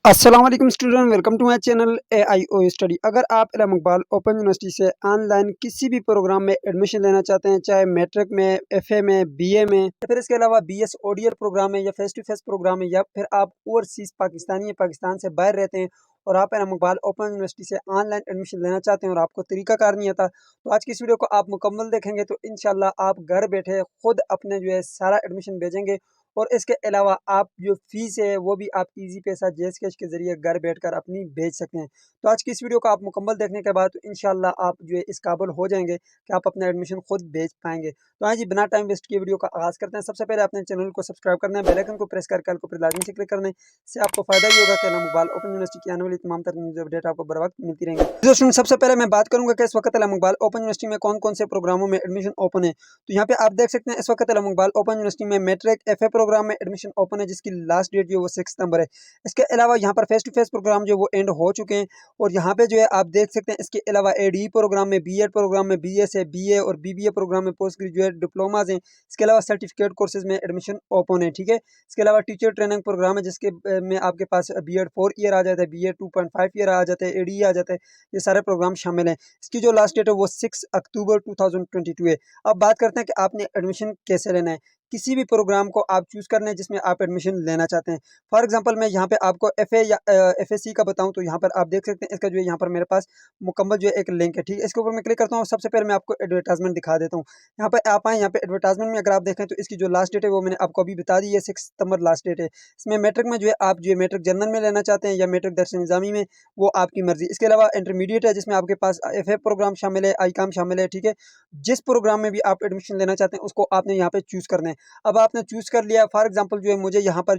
अस्सलाम वालेकुम student, welcome to my channel AIO study. अगर आप इल्म इकबाल ओपन यूनिवर्सिटी से ऑनलाइन किसी भी प्रोग्राम में एडमिशन लेना चाहते हैं, चाहे मैट्रिक में, FA में, BA में या फिर इसके अलावा BS ODL प्रोग्राम में या फेस टू फेस प्रोग्राम में, या फिर आप ओवरसीज़ पाकिस्तानी या पाकिस्तान से बाहर रहते हैं और आप इल्म इकबाल ओपन यूनिवर्सिटी से ऑनलाइन एडमिशन लेना चाहते हैं और आपको तरीकाकार नहीं आता, तो आज की इस वीडियो को आप मुकम्मल देखेंगे तो इंशाल्लाह आप घर बैठे खुद अपने सारा एडमिशन भेजेंगे। और इसके अलावा आप जो फ़ीस है वो भी आप ईज़ी पैसा जैज़ कैश के ज़रिए घर बैठकर अपनी भेज सकते हैं। तो आज की इस वीडियो को आप मुकम्मल देखने के बाद तो इंशाल्लाह आप इस काबिल हो जाएँगे कि आप अपना एडमिशन खुद भेज पाएँगे। तो हाँ जी, बिना टाइम वेस्ट किए वीडियो का आगाज़ करते हैं। सबसे पहले अपने चैनल को सब्सक्राइब करना है, बेल आइकन को प्रेस करके ऑल को फिर लाज़मी से क्लिक करना है। इससे आपको फ़ायदा ये होगा कि इल्म इकबाल ओपन यूनिवर्सिटी की आने वाली तमाम तर न्यूज़ अपडेट आपको बर वक्त मिलती रहेंगी। दोस्तों, सबसे पहले मैं बात करूँगा कि इस वक्त इल्म इकबाल ओपन यूनिवर्सिटी में कौन-कौन से प्रोग्रामों में एडमिशन ओपन है। तो यहाँ पे आप देख सकते हैं इस वक्त इल्म इकबाल ओपन यूनिवर्सिटी में मैट्रिक FA प्रोग्राम में एडमिशन ओपन है, जिसकी लास्ट डेट वो 6 सितंबर है। इसके अलावा यहाँ पर फेस टू फेस प्रोग्राम वो एंड हो चुके हैं और यहाँ पे आप देख सकते हैं इसके अलावा ADE प्रोग्राम में, BEड प्रोग्राम में, BS है, BA और BBA प्रोग्राम में पोस्ट ग्रेजुएट डिप्लोमाज हैं। इसके अलावा सर्टिफिकेट कोर्सेज में एडमिशन ओपन है, ठीक है। इसके अलावा टीचर ट्रेनिंग प्रोग्राम है, जिसके में आपके पास BEड 4 ईयर आ जाता है, BA 2.5 ईयर आ जाता है, ADE आ जाता है। ये सारे प्रोग्राम शामिल हैं। इसकी जो लास्ट डेट है वो 6 अक्टूबर 2022 है। अब बात करते हैं कि आपने एडमिशन कैसे लेना है। किसी भी प्रोग्राम को आप चूज़ कर लें जिसमें आप एडमिशन लेना चाहते हैं। फॉर एग्जांपल मैं यहाँ पे आपको FA या FSC का बताऊँ, तो यहाँ पर आप देख सकते हैं इसका यहाँ पर मेरे पास मुकम्मल एक लिंक है, ठीक है। इसके ऊपर मैं क्लिक करता हूँ। सबसे पहले मैं आपको एडवर्टाइजमेंट दिखा देता हूँ। यहाँ पर आप आएँ, यहाँ पे एडवर्टाइजमेंट में अगर आप देखें तो इसकी जो लास्ट डेट है वो मैंने आपको अभी बता दी है, 6 सितंबर लास्ट डेट है। इसमें मैट्रिक में आप मैट्रिक जनरल में लेना चाहते हैं या मैट्रिक दरस निज़ामी में, वो आपकी मर्जी। इसके अलावा इंटरमीडिएट है, जिसमें आपके पास FA प्रोग्राम शामिल है, ICOM शामिल है, ठीक है। जिस प्रोग्राम में भी आप एडमिशन लेना चाहते हैं उसको आपने यहाँ पे चूज़ करना है। अब आपने चूज़ कर लिया, फॉर एग्जांपल मुझे यहाँ पर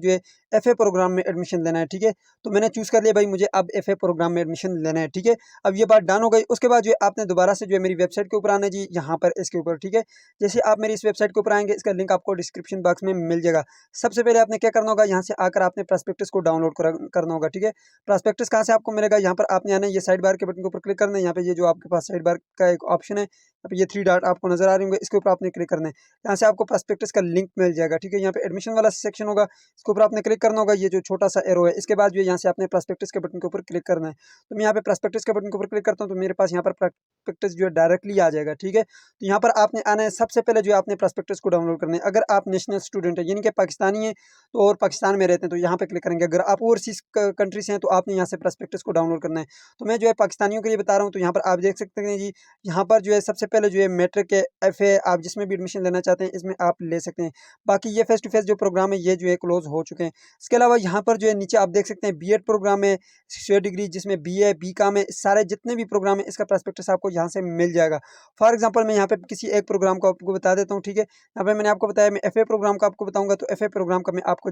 FA प्रोग्राम में एडमिशन लेना है, ठीक है। तो मैंने चूज़ कर लिया भाई मुझे अब FA प्रोग्राम में एडमिशन लेना है, ठीक है। अब ये बात डन हो गई। उसके बाद आपने दोबारा से मेरी वेबसाइट के ऊपर आना है जी, यहाँ पर इसके ऊपर, ठीक है। जैसे आप मेरी इस वेबसाइट के ऊपर आएंगे, इसका लिंक आपको डिस्क्रिप्शन बॉक्स में मिल जाएगा। सबसे पहले आपने क्या करना होगा, यहाँ से आकर आपने प्रॉस्पेक्टस को डाउनलोड करना होगा, ठीक है। प्रॉस्पेक्टस कहाँ से आपको मिलेगा, यहाँ पर आपने आना है, ये साइड बार के बटन के ऊपर क्लिक करना है। यहाँ पे ये जो आपके पास साइड बार का एक ऑप्शन है, यहाँ पे ये 3 डॉट आपको नजर आ रहे होंगे, इसके ऊपर आपने क्लिक करना है। यहाँ से आपको प्रॉस्पेक्टस का लिंक मिल जाएगा, ठीक है। यहाँ पे एडमिशन वाला सेक्शन होगा, इसके ऊपर आपने क्लिक करना होगा, ये जो छोटा सा एरो है। इसके बाद यहाँ से आपने प्रॉस्पेक्टस के बटन के ऊपर क्लिक करना है। तो मैं यहाँ पे प्रॉस्पेक्टस के बटन के ऊपर क्लिक करता हूँ तो मेरे पास यहाँ पर प्रॉस्पेक्टस डायरेक्टली आ जाएगा, ठीक है। तो यहाँ पर आपने आना है, सबसे पहले आपने प्रॉस्पेक्टस को डाउनलोड करना है। अगर आप नेशनल स्टूडेंट है यानी कि पाकिस्तानी है तो और पाकिस्तान में रहते हैं तो यहाँ पे क्लिक करेंगे। अगर आप ओवरसीज कंट्री से हैं तो आपने यहाँ से प्रॉस्पेक्टस को डाउनलोड करना है। तो मैं पाकिस्तानियों के लिए बता रहा हूँ। तो यहाँ पर आप देख सकते हैं जी, यहाँ पर सबसे पहले मैट्रिक के FA आप जिसमें भी एडमिशन लेना चाहते हैं इसमें आप ले सकते हैं। बाकी ये फेस टू फेस प्रोग्राम है ये क्लोज हो चुके हैं। इसके अलावा यहाँ पर नीचे आप देख सकते हैं BEड प्रोग्राम है, 6 डिग्री जिसमें BA BCom है, सारे जितने भी प्रोग्राम है इसका प्रॉस्पेक्टस आपको यहाँ से मिल जाएगा। फॉर एग्जांपल मैं यहाँ पे किसी एक प्रोग्राम को आपको बता देता हूँ, ठीक है। यहाँ पे मैंने आपको बताया, मैं FA प्रोग्राम का आपको बताऊंगा, तो FA प्रोग्राम का मैं आपको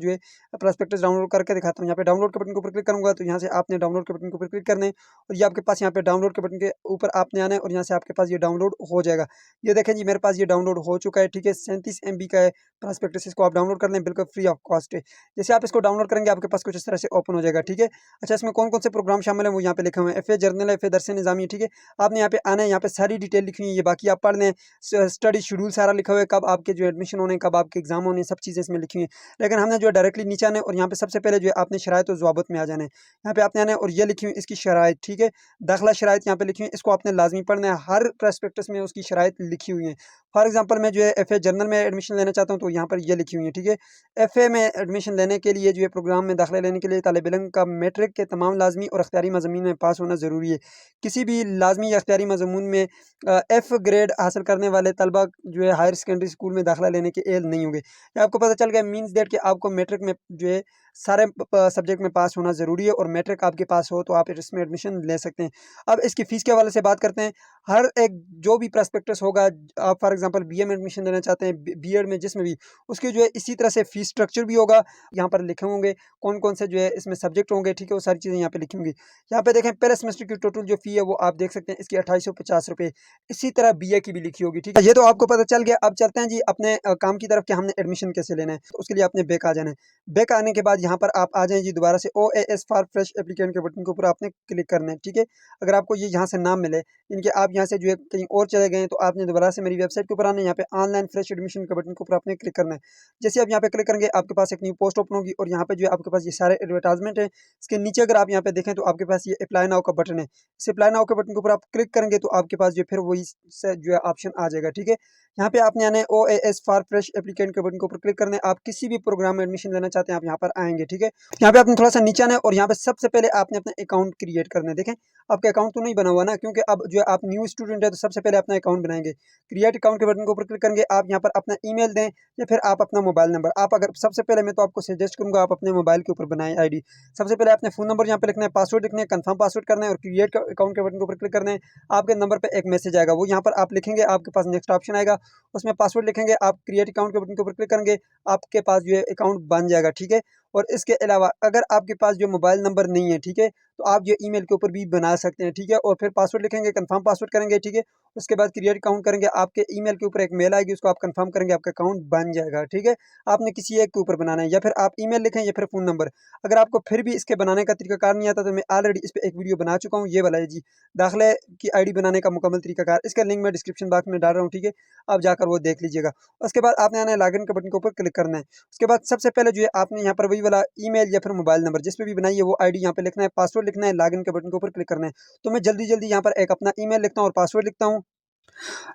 प्रॉस्पेक्टस डाउनलोड करके दिखाता हूँ। यहाँ पे डाउनलोड के बटन के ऊपर क्लिक करूंगा तो यहाँ से आपने डाउनलोड के बटन के ऊपर क्लिक करना है और ये आपके पास यहाँ पे डाउनलोड के बटन के ऊपर आपने आना है और यहाँ से आपके पास डाउनलोड हो जाएगा। ये देखें जी, मेरे पास डाउनलोड हो चुका है, ठीक है। 37 MB का है प्रॉस्पेक्टस, इसको आप डाउनलोड कर लें, बिल्कुल फ्री ऑफ कॉस्ट है। जैसे आप इसको डाउनलोड करेंगे आपके पास कुछ इस तरह से ओपन हो जाएगा, ठीक है। अच्छा, इसमें कौन कौन से प्रोग्राम शामिल हैं वो यहाँ पे लिखे हुए हैं। FA जर्नल है, FA दरस निज़ामी, ठीक है। आपने यहाँ पे आना है, यहाँ पे सारी डिटेल लिखी हुई है, ये बाकी आप पढ़ लें। स्टडी शेड्यूल सारा लिखा हुआ है, कब आपके एडमिशन होने, कब आपके एग्जाम होने, सब चीज़ें इसमें लिखी हुई हैं। लेकिन हमने डायरेक्टली नीचे आना है और यहाँ पे सबसे पहले आपने शराइत और ज़वाबित में आ जाना है। यहाँ पे आपने आना है और ये लिखी हुई इसकी शराइत, ठीक है। दाखिला शराइत यहाँ पे लिखी हुई, इसको आपने लाजमी पढ़ना है। हर प्रॉस्पेक्टस में उसकी शराइत लिखी हुई है। फॉर एग्जाम्पल मैं FA जर्नल में एडमिशन लेना चाहता हूँ तो यहाँ पर ये लिखी हुई है, ठीक है। FA में एडमिशन लेने के लिए प्रोग्राम में दाखिला लेने के लिए तालिब इल्म का मैट्रिक के तमाम लाजमी और अख्तियारी मज़ामीन में पास होना ज़रूरी है। किसी भी लाजमी या अख्तियारी मज़मून में F ग्रेड हासिल करने वाले तलबा हायर सेकेंडरी स्कूल में दाखिला लेने के एल नहीं होंगे। ये आपको पता चल गया, मीन्स दैट कि आपको मैट्रिक में सारे सब्जेक्ट में पास होना ज़रूरी है और मैट्रिक आपके पास हो तो आप इसमें एडमिशन ले सकते हैं। अब इसकी फ़ीस के हवाले से बात करते हैं। हर एक जो भी प्रॉस्पेक्टस होगा, आप फॉर एग्जांपल BA में एडमिशन लेना चाहते हैं, BEड में, जिसमें भी, उसकी इसी तरह से फ़ीस स्ट्रक्चर भी होगा। यहाँ पर लिखे होंगे कौन कौन से इसमें सब्जेक्ट होंगे, ठीक है। वो सारी चीज़ें यहाँ पे लिखी होंगी। यहाँ पे देखें पहले सेमेस्टर की टोटल फ़ी है वो आप देख सकते हैं, इसकी 2850 रुपये। इसी तरह BA की भी लिखी होगी, ठीक है। ये तो आपको पता चल गया। अब चलते हैं जी अपने काम की तरफ कि हमने एडमिशन कैसे लेना है। तो उसके लिए आपने बैक आ जाना है। बैक आने के बाद यहाँ पर आप आ जाएं जी दोबारा से OAS फॉर फ्रेश एप्लीकेंट के बटन के ऊपर आपने क्लिक करना है, ठीक है। अगर आपको यहाँ से नाम मिले, इनके आप यहाँ से कहीं और चले गए तो आपने दोबारा से मेरी वेबसाइट वेबसाइट के ऊपर आना है, यहाँ पे ऑनलाइन फ्रेश एडमिशन के बटन के ऊपर आपने क्लिक करना है। जैसे आप यहाँ पे क्लिक करेंगे आपके पास एक न्यू पोस्ट ओपन होगी और यहाँ पे जो है आपके पास ये सारे एडवर्टाइजमेंट है। इसके नीचे अगर आप यहाँ पे देखें तो आपके पास ये अप्लाई नाउ का बटन है। इस अप्लाई नाउ के बटन के ऊपर आप क्लिक करेंगे तो आपके पास जो फिर वही जो है ऑप्शन आ जाएगा। ठीक है, यहाँ पे आपने आना है OAS फॉर फ्रेश एप्लीकेंट के बटन के ऊपर क्लिक करना है। आप किसी भी प्रोग्राम में एडमिशन लेना चाहते हैं आप यहाँ पर आएंगे। ठीक है, यहाँ पे आपने थोड़ा सा नीचे आना है और यहाँ पे सबसे पहले आपने अपना अकाउंट क्रिएट करना है। देखें आपका अकाउंट तो नहीं बना हुआ ना, क्योंकि अब जो है आप न्यू स्टूडेंट है तो सबसे पहले अपना अकाउंट बनाएंगे। क्रिएट अकाउंट के बटन के ऊपर क्लिक करेंगे, आप यहाँ पर अपना ईमेल दें या फिर आप अपना मोबाइल नंबर। आप अगर सबसे पहले मैं तो आपको सजेस्ट करूंगा आप अपने मोबाइल के ऊपर बनाएं आईडी। सबसे पहले आपने फोन नंबर यहाँ पे लिखना है, पासवर्ड लिखना है, कंफर्म पासवर्ड करना है और क्रिएट अकाउंट के बटन के ऊपर क्लिक करना है। आपके नंबर पे एक मैसेज आएगा, वो यहाँ पर आप लिखेंगे, आपके पास नेक्स्ट ऑप्शन आएगा, उसमें पासवर्ड लिखेंगे, आप क्रिएट अकाउंट के बटन के ऊपर क्लिक करेंगे, आपके पास जो है अकाउंट बन जाएगा। ठीक है, और इसके अलावा अगर आपके पास जो मोबाइल नंबर नहीं है, ठीक है, तो आप जो ईमेल के ऊपर भी बना सकते हैं। ठीक है, और फिर पासवर्ड लिखेंगे, कंफर्म पासवर्ड करेंगे। ठीक है, उसके बाद क्रिएट अकाउंट करेंगे, आपके ईमेल के ऊपर एक मेल आएगी, उसको आप कंफर्म करेंगे, आपका अकाउंट बन जाएगा। ठीक है, आपने किसी एक के ऊपर बनाना है, या फिर आप ईमेल लिखें या फिर फ़ोन नंबर। अगर आपको फिर भी इसके बनाने का तरीकाकार नहीं आता तो मैं ऑलरेडी इस पर एक वीडियो बना चुका हूँ, ये वाला है जी, दाखिले की आईडी बनाने का मुकम्मल तरीकाकार। इसका लिंक मैं डिस्क्रिप्शन बॉक्स में डाल रहा हूँ। ठीक है, आप जाकर वो देख लीजिएगा। उसके बाद आपने आना है लॉगिन के बटन के ऊपर क्लिक करना है। उसके बाद सबसे पहले जो है आपने यहाँ पर वही वाला ईमेल या फिर मोबाइल नंबर जिस पे भी बनाई है वो आईडी यहाँ पे लिखना है, पासवर्ड लिखना है, लॉगिन के बटन के ऊपर क्लिक करना है। तो मैं जल्दी जल्दी यहाँ पर एक अपना ईमेल लिखता हूँ और पासवर्ड लिखता हूँ।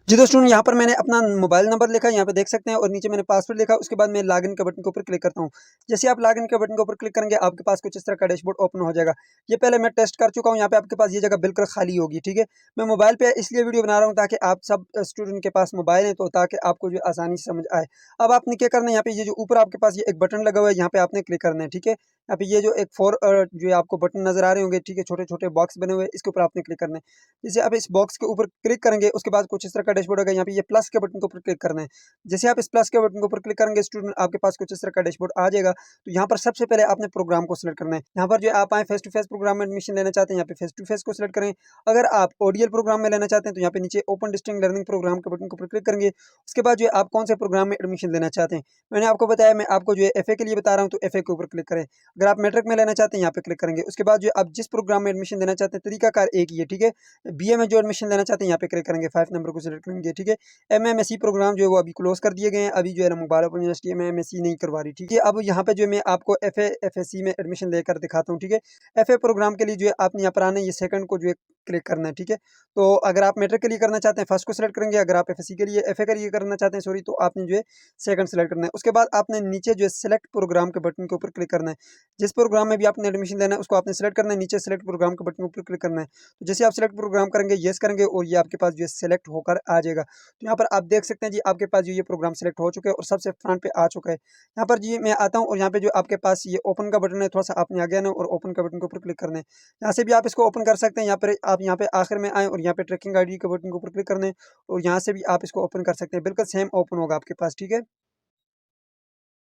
जी दोस्तों, यहाँ पर मैंने अपना मोबाइल नंबर लिखा, यहाँ पे देख सकते हैं, और नीचे मैंने पासवर्ड लिखा। उसके बाद मैं लॉगिन के बटन के ऊपर क्लिक करता हूँ। जैसे आप लॉगिन के बटन के ऊपर क्लिक करेंगे आपके पास कुछ इस तरह का डैशबोर्ड ओपन हो जाएगा। ये पहले मैं टेस्ट कर चुका हूँ, यहाँ पे आपके पास ये जगह बिल्कुल खाली होगी। ठीक है, मैं मोबाइल पे इसलिए वीडियो बना रहा हूँ ताकि आप सब स्टूडेंट के पास मोबाइल है, तो ताकि आपको जो आसानी से समझ आए। अब आपने क्या करना है, यहाँ पे ये जो ऊपर आपके पास ये एक बटन लगा हुआ है, यहाँ पे आपने क्लिक करना है। ठीक है, यहाँ पे ये जो एक फोर जो है आपको बटन नजर आ रहे होंगे, ठीक है, छोटे छोटे बॉक्स बने हुए, इसके ऊपर आपने क्लिक करना है। जैसे आप इस बॉक्स के ऊपर क्लिक करेंगे उसके बाद कुछ इस तरह का डैशबोर्ड होगा, यहाँ पे ये प्लस के बटन के ऊपर क्लिक करना है। जैसे आप इस प्लस के बटन के ऊपर क्लिक करेंगे स्टूडेंट आपके पास कुछ इस तरह का डैशबोर्ड आ जाएगा। तो यहाँ पर सबसे पहले आपने प्रोग्राम को सिलेक्ट करना है। यहाँ पर जो आप आए फेस टू फेस प्रोग्राम में एडमिशन लेना चाहते हैं, यहाँ पे फेस टू फेस को सिलेक्ट करें। अगर आप ओडीएल प्रोग्राम में लेना चाहते हैं तो यहाँ पे नीचे ओपन डिस्टेंस लर्निंग प्रोग्राम के बटन के ऊपर क्लिक करेंगे। उसके बाद जो है आप कौन से प्रोग्राम में एडमिशन लेना चाहते हैं, मैंने आपको बताया, मैं आपको जो है एफए के लिए बता रहा हूँ, तो एफए के ऊपर क्लिक करें। अगर आप मैट्रिक में लेना चाहते हैं यहाँ पे क्लिक करेंगे। उसके बाद जो है आप जिस प्रोग्राम में एडमिशन लेना चाहते हैं तरीकाकार एक ही है। ठीक है, बीए में जो एडमिशन लेना चाहते हैं यहाँ पे क्लिक करेंगे, 5 नंबर को सिलेक्ट करेंगे। ठीक है, एमएमएससी प्रोग्राम जो है वो अभी क्लोज कर दिए गए हैं, अभी जो है ना मुबारक यूनिवर्सिटी में एमएससी नहीं करवा रही। ठीक है, अब यहाँ पे जो मैं आपको एफए एफएससी में एडमिशन लेकर दिखाता हूँ। ठीक है, एफए प्रोग्राम के लिए जो है आपने यहाँ पर आना है, ये सेकंड को जो है क्लिक करना है। ठीक है, तो अगर आप मैट्रिक के लिए करना चाहते हैं फर्स्ट को सिलेक्ट करेंगे, अगर आप एफएससी के लिए एफए के लिए करना चाहते हैं सॉरी, तो आपने जो है सेकंड सेलेक्ट करना है। उसके बाद आपने नीचे जो है सेलेक्ट प्रोग्राम के बटन के ऊपर क्लिक करना है। जिस प्रोग्राम में भी आपने एडमिशन लेना है उसको आपने सेलेक्ट करना है, नीचे सेलेक्ट प्रोग्राम के बटन के ऊपर क्लिक करना है। तो जैसे आप सेलेक्ट प्रोग्राम करेंगे, येस करेंगे, और ये आपके पास जो है सेलेक्ट होकर आ जाएगा। तो यहाँ पर आप देख सकते हैं जी आपके पास जो ये प्रोग्राम सेलेक्ट हो चुका है और सबसे फ्रंट पे आ चुका है। यहाँ पर जी मैं आता हूँ और यहाँ पे जो आपके पास ये ओपन का बटन है, थोड़ा सा आपने आगे आना है और ओपन का बटन के ऊपर क्लिक करना है। यहाँ से भी आप इसको ओपन कर सकते हैं। यहाँ पर आप यहाँ पे आखिर में आए और यहाँ पे ट्रैकिंग आईडी के बटन के ऊपर क्लिक करना है और यहाँ से भी आप इसको ओपन कर सकते हैं, बिल्कुल सेम ओपन होगा आपके पास। ठीक है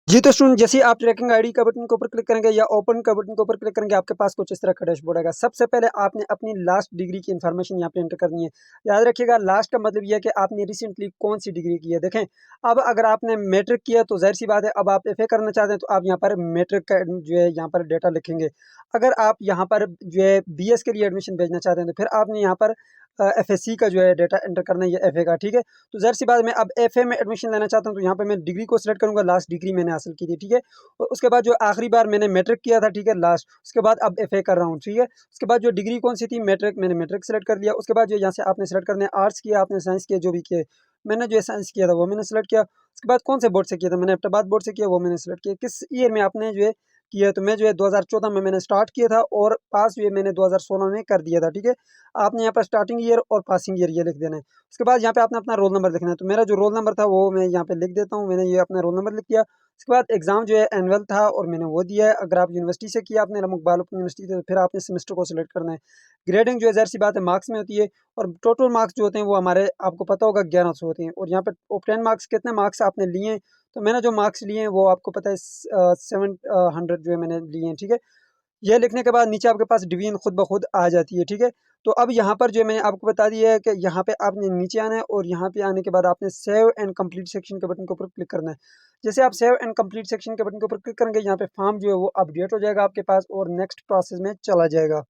जी, तो स्टूडेंट जैसे ही आप ट्रैकिंग आईडी का बटन के ऊपर क्लिक करेंगे या ओपन का बटन के ऊपर क्लिक करेंगे आपके पास कुछ इस तरह का डैशबोर्ड आएगा। सबसे पहले आपने अपनी लास्ट डिग्री की इन्फॉर्मेशन यहाँ पे एंटर करनी है। याद रखिएगा लास्ट का मतलब ये है कि आपने रिसेंटली कौन सी डिग्री की है। देखें, अब अगर आपने मैट्रिक किया तो जाहिर सी बात है, अब आप एफए करना चाहते हैं तो आप यहाँ पर मैट्रिक का जो है यहाँ पर डेटा लिखेंगे। अगर आप यहाँ पर जो है बीएस के लिए एडमिशन भेजना चाहते हैं तो फिर आपने यहाँ पर एफएससी का जो है डेटा एंटर करना है, ये एफए का। ठीक है, तो ज़ाहिर सी बात है मैं अब एफए में एडमिशन लेना चाहता हूँ तो यहाँ पे मैं डिग्री को सिलेक्ट करूँगा, लास्ट डिग्री मैंने हासिल की थी। ठीक है, और उसके बाद जो आखिरी बार मैंने मैट्रिक किया था, ठीक है, लास्ट, उसके बाद अब एफए कर रहा हूँ। ठीक है, उसके बाद जो डिग्री कौन सी थी, मैट्रिक, मैंने मैट्रिक सेलेक्ट कर लिया। उसके बाद जो यहाँ से आपने सेलेक्ट करना है, आर्ट्स किया आपने, साइंस किया, जो भी किया, मैंने जो है साइंस किया था वो मैंने सेलेक्ट किया। उसके बाद कौन से बोर्ड से किया था, मैंने अहमदाबाद बोर्ड से किया, वो मैंने सेलेक्ट किया। किस ईयर में आपने जो है किया, तो मैं जो है 2014 में मैंने स्टार्ट किया था और पास जो है मैंने 2016 में कर दिया था। ठीक है, आपने यहाँ पर स्टार्टिंग ईयर और पासिंग ईयर ये लिख देना है। उसके बाद यहाँ पे आपने अपना रोल नंबर लिखना है। तो मेरा जो रोल नंबर था वो मैं यहाँ पे लिख देता हूँ, मैंने ये अपना रोल नंबर लिख दिया। उसके बाद एग्जाम जो है एनुअल था और मैंने वो दिया है। अगर आप यूनिवर्सिटी से किया आपने इलाहाबाद ओपन यूनिवर्सिटी से, तो फिर आपने सेमेस्टर को सिलेक्ट करना है। ग्रेडिंग जो है ज़ाहिर सी बात है मार्क्स में होती है और टोटल मार्क्स जो होते हैं वो हमारे आपको पता होगा 1100 होते हैं। और यहाँ पे ऑब्टेन मार्क्स कितने मार्क्स आपने लिए हैं, तो मैंने जो मार्क्स लिए हैं वो आपको पता है 700 जो है मैंने लिए हैं। ठीक है, ये लिखने के बाद नीचे आपके पास डिवीजन खुद ब खुद आ जाती है। ठीक है, तो अब यहाँ पर जो है मैंने आपको बता दिया है कि यहाँ पे आपने नीचे आना है और यहाँ पे आने के बाद आपने सेव एंड कंप्लीट सेक्शन के बटन के ऊपर क्लिक करना है। जैसे आप सेव एंड कंप्लीट सेक्शन के बटन के ऊपर क्लिक करेंगे यहाँ पे फॉर्म जो है वो अपडेट हो जाएगा आपके पास और नेक्स्ट प्रोसेस में चला जाएगा।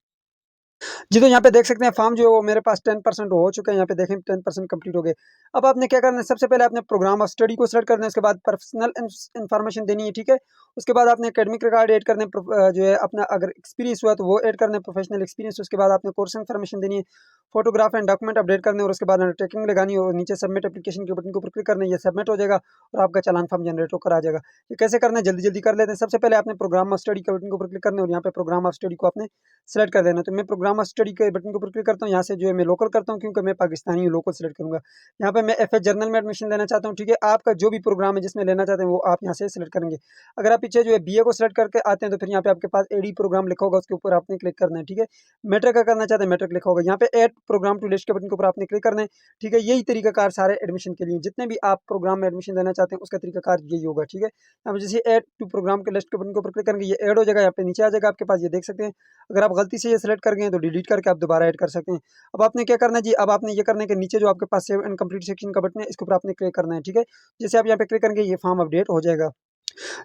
जी, तो यहाँ पे देख सकते हैं फॉर्म जो है वो मेरे पास 10% हो चुके हैं, यहाँ पे देखें 10% कंप्लीट हो गए। अब आपने क्या करना है, सबसे पहले आपने प्रोग्राम ऑफ स्टडी को सेलेक्ट करना है, उसके बाद पर्सनल इन्फॉर्मेशन देनी है, ठीक है? उसके बाद आपने एकेडमिक रिकॉर्ड ऐड करने हैं, जो है अपना अगर एक्सपीरियंस हुआ तो वो ऐड करना है, प्रोफेशनल एक्सपीरियंस। उसके बाद आपने कोर्स इन्फॉर्मेशन देनी है, फोटोग्राफ एंड डॉक्यूमेंट अपडेट करने हैं और उसके बाद अंडरटेकिंग लगानी है और नीचे सबमिट एप्लीकेशन के बटन के ऊपर क्लिक करना है, ये सबमिट हो जाएगा और आपका चालान फॉर्म जनरेट होकर आ जाएगा। ये कैसे करना है जल्दी-जल्दी कर लेते हैं। सबसे पहले आपने प्रोग्राम ऑफ स्टडी के बटन के ऊपर क्लिक करना है और यहाँ पे प्रोग्राम ऑफ स्टडी को आपने सेलेक्ट कर देना। तो मैं प्रोग्राम ऑफ स्टडी के बटन के ऊपर क्लिक करता हूँ, यहाँ से जो है मैं लोकल करता हूँ क्योंकि मैं पाकिस्तानी हूँ, लोकल सेलेक्ट करूँगा। यहाँ पे मैं एफए जर्नल में एडमिशन लेना चाहता हूँ, ठीक है? आपका जो भी प्रोग्राम है जिसमें लेना चाहते हैं वो आप यहाँ से सेलेक्ट करेंगे। अगर आप पीछे जो है बीए को सेलेक्ट करके आते हैं तो फिर यहाँ पे आपके पास एडी प्रोग्राम लिखा होगा, उसके ऊपर आपने क्लिक करना है, ठीक है? मैट्रिक का करना चाहते हैं मैट्रिक लिखा होगा, यहाँ पे ऐड प्रोग्राम टू लिस्ट के बटन के ऊपर आपने क्लिक करना है, ठीक है? यही तरीकाकार सारे एडमिशन के लिए, जितने भी आप प्रोग्राम में एडमिशन लेना चाहते हैं उसका तरीकाकार यही होगा, ठीक है? यहाँ पे जैसे ऐड टू प्रोग्राम के लिस्ट के बटन के ऊपर क्लिक करेंगे, ये ऐड हो जाएगा, यहाँ पे नीचे आ जाएगा आपके पास, ये देख सकते हैं। अगर आप गलती से ये सेलेक्ट कर गए हैं तो डिलीट करके आप दोबारा ऐड कर सकते हैं। अब आपने क्या करना है जी, अब आपने ये करने के नीचे जो आपके पास सेव एंड कंप्लीट सेक्शन का बटन है, इसके ऊपर आपने क्लिक करना है, ठीक है? जैसे आप यहाँ पे क्लिक करेंगे ये फॉर्म अपडेट हो जाएगा।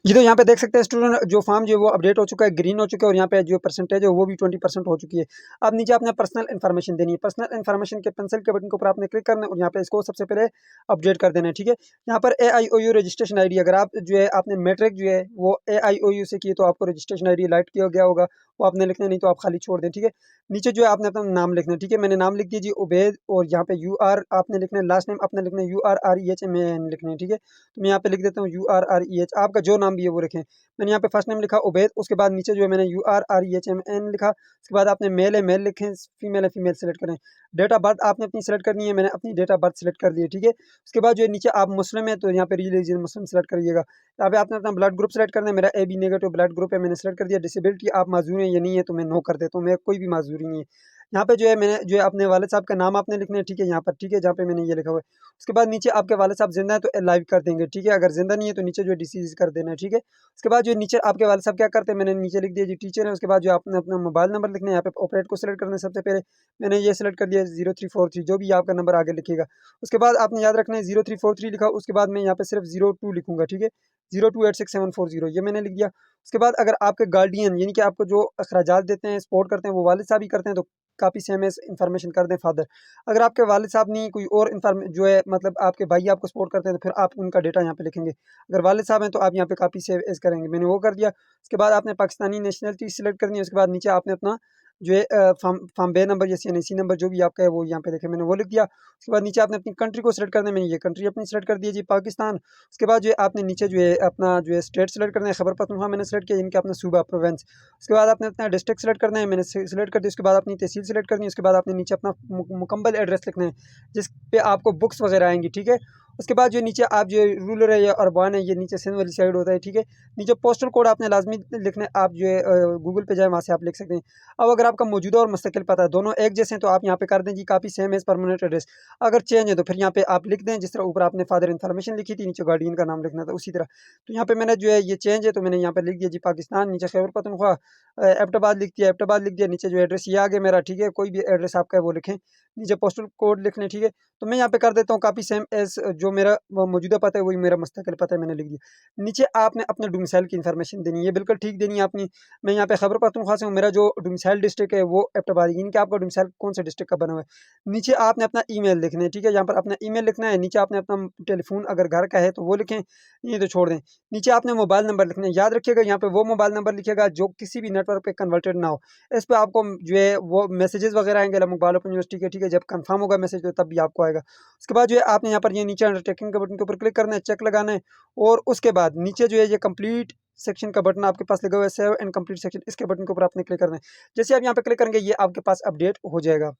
जी, तो यहाँ पे देख सकते हैं स्टूडेंट जो फॉर्म जो है वो अपडेट हो चुका है, ग्रीन हो चुका है और यहाँ पे जो परसेंटेज है वो भी 20% हो चुकी है। अब नीचे आपने पर्सनल इन्फॉर्मेशन देनी है, पर्सनल इन्फॉर्मेशन के पेंसिल के बटन के ऊपर आपने क्लिक करना है और यहाँ पे इसको सबसे पहले अपडेट कर देना है, ठीक है? यहाँ पर AIOU रजिस्ट्रेशन आईडी, अगर आप जो है आपने मैट्रिक जो है वो AIOU से किए तो आपको रजिस्ट्रेशन आईडी लाइट किया गया होगा, वो आपने लिखना है, नहीं तो आप खाली छोड़ दें, ठीक है? नीचे जो है आपने अपना नाम लिखना है, ठीक है? मैंने नाम लिख दिया जी उबैद और यहाँ पे UR आपने लिखना है, लास्ट नेम अपना लिखना है URREHMAN लिखना है, ठीक है? तो मैं यहाँ पे लिख देता हूँ URREH, आपका जो नाम भी है वो लिखें। मैंने यहाँ पे फर्स्ट नेम लिखा उबैद, उसके बाद नीचे जो है मैंने URREHMAN लिखा, उसके बाद आपने मेल है मेल लिखें, फीमेल है फीमेल सेलेक्ट करें। डेट ऑफ बर्थ आपने अपनी सेलेक्ट करनी है, मैंने अपनी डेट ऑफ बर्थ सेलेक्ट कर दी है, ठीक है? उसके बाद जो है नीचे आप मुस्लिम है तो यहाँ पे रिलीजन मुस्लिम सेलेक्ट करिएगा। यहाँ पे आपने अपना ब्लड ग्रुप सेलेक्ट करना है, मेरा AB नेगेटिव ब्लड ग्रुप है, मैंने सेलेक्ट कर दिया। डिसेबिलिटी आप माजूर हैं या नहीं है तो मैं नो कर देता हूँ, मैं कोई भी माजूरी नहीं है। यहाँ पे जो है मैंने जो है अपने वालिद साहब का नाम आपने लिखना है, ठीक है? यहाँ पर, ठीक है? जहाँ पे मैंने ये लिखा हुआ है। उसके बाद नीचे आपके वालिद साहब जिंदा है तो लाइव कर देंगे, ठीक है? अगर जिंदा नहीं है तो नीचे जो है डिसीज कर देना है, ठीक है? उसके बाद जो नीचे आपके वालिद साहब क्या करते हैं, मैंने नीचे लिख दिया जी टीचर है। उसके बाद जो आपने अपना मोबाइल नंबर लिखना है, यहाँ पे ऑपरेट को सेलेक्ट करना है सबसे पहले, मैंने ये सेलेक्ट कर दिया 0343, जो भी आपका नंबर आगे लिखिएगा। उसके बाद आपने याद रखना है 0343 लिखा, उसके बाद मैं यहाँ पे सिर्फ 02 लिखूंगा, ठीक है? 0286740 ये मैंने लिख दिया। उसके बाद अगर आपके गार्डियन यानी कि आपको जो अखराजात देते हैं सपोर्ट करते हैं वो वालिद साहब ही करते हैं तो काफ़ी सेम एस इन्फॉर्मेशन कर दें फादर। अगर आपके वालिद साहब नहीं कोई और इन्फॉर्म जो है मतलब आपके भाई आपको सपोर्ट करते हैं तो फिर आप उनका डेटा यहाँ पे लिखेंगे। अगर वालिद साहब हैं तो आप यहाँ पे काफ़ी सेव एस करेंगे, मैंने वो कर दिया। उसके बाद आपने पाकिस्तानी नेशनलिटी सेलेक्ट करनी है, उसके बाद नीचे आपने अपना जो है फॉर्म फॉर्म बे नंबर या CNC नंबर जो भी आपका है वो यहाँ पे देखें, मैंने वो लिख दिया। उसके बाद नीचे आपने अपनी कंट्री को सेलेक्ट करना है, मैंने ये कंट्री अपनी सेलेक्ट कर दी है जी पाकिस्तान। उसके बाद जो है आपने नीचे जो है अपना जो है स्टेट सेलेक्ट करना है, खैबर पख्तूनख्वा मैंने सेलेक्ट किया, इनके अपना सूबा प्रोविंस। उसके बाद आपने अपना डिस्ट्रिक्ट सेलेक्ट करना है, मैंने सेलेक्ट कर दिया। उसके बाद अपनी तहसील सेलेक्ट करनी है, उसके बाद आपने नीचे अपना मुकम्मल एड्रेस लिखना है जिस पे आपको बुक्स वगैरह आएंगी, ठीक है? उसके बाद जो नीचे आप जो रूरल है या अर्बान है ये नीचे सिंध वाली साइड होता है, ठीक है? नीचे पोस्टल कोड आपने लाजमी लिखना है, आप जो है गूगल पे जाए वहाँ से आप लिख सकते हैं। अब अगर आपका मौजूदा और मुस्तकिल पता है दोनों एक जैसे हैं तो आप यहाँ पे कर दें जी काफ़ी सेम एज परमानेंट एड्रेस। अगर चेंज है तो फिर यहाँ पे आप लिख दें जिस तरह ऊपर आपने फादर इन्फॉर्मेशन लिखी थी, नीचे गार्डियन का नाम लिखना था उसी तरह। तो यहाँ पे मैंने जो है ये चेंज है तो मैंने यहाँ पे लिख दिया जी पाकिस्तान, नीचे खैबर पख्तूनख्वा एबटाबाद लिख दिया, एबटाबाद लिख दिया, नीचे जो एड्रेस ये आ गया मेरा, ठीक है? कोई भी एड्रेस आपका है वो लिखें, नीचे पोस्टल कोड लिख लें, ठीक है? तो मैं यहाँ पे कर देता हूँ काफ़ी सेम एज जो मेरा मौजूदा पता है वही मेरा मुस्तकिल पता है, मैंने लिख दिया। नीचे आपने अपने डोमिसाइल की इन्फॉर्मेशन देनी है, ये बिल्कुल ठीक देनी है आपने। मैं यहाँ पे खैबर पख्तूनख्वा से हूँ, मेरा जो डोमिसाइल डिस्ट्रिक्ट है वो एबटाबाद है, यानी कि आपका डोमिसाइल कौन से डिस्ट्रिक्ट का बना हुआ है। नीचे आपने अपना ईमेल लिखना है, ठीक है? यहाँ पर अपना ईमेल लिखना है, नीचे आपने अपना टेलीफोन अगर घर का है तो वो लिखें, नहीं तो छोड़ दें। नीचे आपने मोबाइल नंबर लिखना है, याद रखिएगा यहाँ पे वो मोबाइल नंबर लिखिएगा जो किसी भी नेटवर्क पे कन्वर्टेड ना हो। इस पे आपको जो है वो मैसेजेस वगैरह आएंगे मोबाइल ओपन यूनिवर्सिटी के, ठीक है? जब कंफर्म होगा मैसेज तो तब भी आपको आएगा। उसके बाद जो है आपने यहाँ पर ये नीचे अंडरटेकिंग के बटन के ऊपर क्लिक करना है, चेक लगाना है और उसके बाद नीचे जो है ये कंप्लीट सेक्शन का बटन आपके पास लगा हुआ है, सेव एंड कंप्लीट सेक्शन, इसके बटन के ऊपर आपने क्लिक करना है। जैसे आप यहाँ पे क्लिक करेंगे ये आपके पास अपडेट हो जाएगा।